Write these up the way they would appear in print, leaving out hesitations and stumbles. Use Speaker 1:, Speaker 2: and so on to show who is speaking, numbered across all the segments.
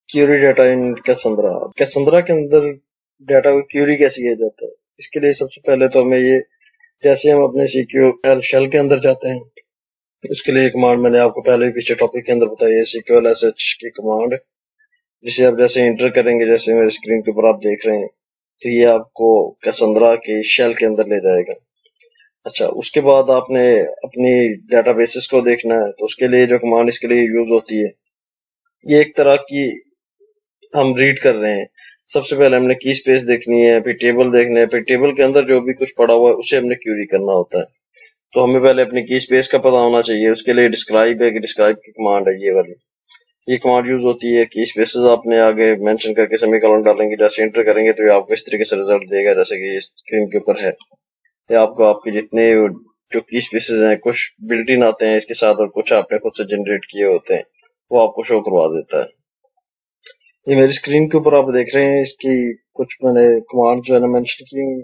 Speaker 1: Curie data in Cassandra. Cassandra के अंदर data को क्यूरी कैसे किया जाता है, इसके लिए सबसे पहले तो हमें ये, जैसे हम अपने SQL शेल के अंदर जाते हैं, उसके लिए कमांड मैंने आपको पहले ही पिछले टॉपिक के अंदर बताई है, SQL SH की कमांड, जिसे आप जैसे इंटर करेंगे, जैसे मेरे स्क्रीन के ऊपर आप देख रहे हैं, तो ये आपको कैसेंड्रा के शेल के अंदर ले जाएगा। अच्छा, उसके बाद आपने अपनी डेटाबेसेस को देखना है, तो उसके लिए जो कमांड इसके लिए यूज होती है, ये एक तरह की हम रीड कर रहे हैं। सबसे पहले हमने की स्पेस देखनी है, फिर टेबल देखना है, फिर टेबल के अंदर जो भी कुछ पड़ा हुआ है उसे हमने क्यूरी करना होता है। तो हमें पहले अपनी की स्पेस का पता होना चाहिए। उसके लिए डिस्क्राइब है कि डिस्क्राइब की कमांड है ये वाली, ये कमांड यूज होती है। की स्पेसेस आपने आगे मेंशन करके सेमीकोलन डालेंगे, जैसे एंटर करेंगे तो ये आपको इस तरीके से रिजल्ट देगा, जैसे कि स्क्रीन के ऊपर है। ये आपको आपके जितने जो की स्पेसेस हैं, कुछ बिल्ट इन आते हैं इसके साथ और कुछ आपने खुद से जनरेट किए होते हैं, वो आपको शो करवा देता है। ये मेरी स्क्रीन के ऊपर आप देख रहे हैं, इसकी कुछ मैंने कमांड जो है ना मेंशन की हुई।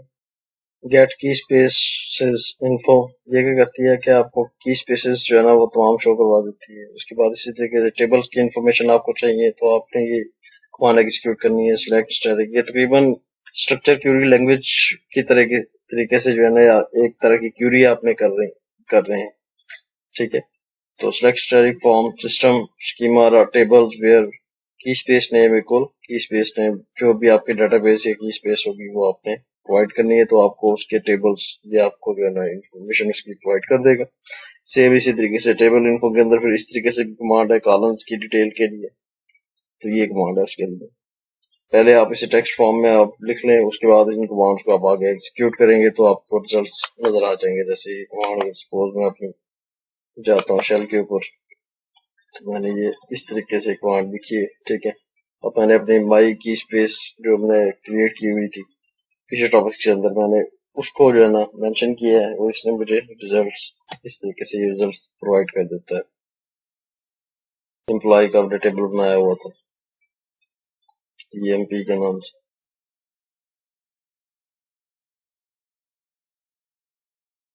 Speaker 1: गेट की स्पेसेस इन्फो, ये क्या करती है कि आपको की स्पेसेस जो है ना वो तमाम शो करवा देती है। उसके बाद इसी तरीके से टेबल्स की इन्फॉर्मेशन आपको चाहिए, तो आपने ये कमांड एग्जीक्यूट करनी है, सिलेक्ट स्टैटिक। ये तकरीबन स्ट्रक्चर क्यूरी लैंग्वेज की तरीके से जो है ना एक तरह की क्यूरी आपने कर रहे हैं, ठीक है। तो select static from system schema tables where key space name equal key space name, जो भी आपके डेटाबेस या की स्पेस होगी वो आपने प्रोवाइड करनी है, तो आपको उसके टेबल्स ये आपको जो है ना इंफॉर्मेशन उसकी प्रोवाइड कर देगा। सेम इसी तरीके से टेबल इन्फो के अंदर फिर इस तरीके से कमांड है कॉलम्स की डिटेल के लिए, तो ये कमांड है उसके लिए। पहले आप इसे टेक्स्ट फॉर्म में आप लिख लें, उसके बाद इन कमांड्स को आप आगे एग्जीक्यूट करेंगे तो आपको रिजल्ट्स नजर आ जाएंगे। जैसे ये कमांड सपोज मैं अपनी जाता हूँ शेल के ऊपर, तो मैंने ये इस तरीके से कमांड लिखी है, ठीक है। अब मैंने अपनी माई की स्पेस जो मैंने क्रिएट की हुई थी पिछले टॉपिक के अंदर, मैंने उसको जो है ना मेंशन किया है, और इसने मुझे रिजल्ट्स इस तरीके से ये रिजल्ट्स प्रोवाइड कर देता है। एम्प्लॉय का अपने टेबल बनाया हुआ था EMP के नाम से।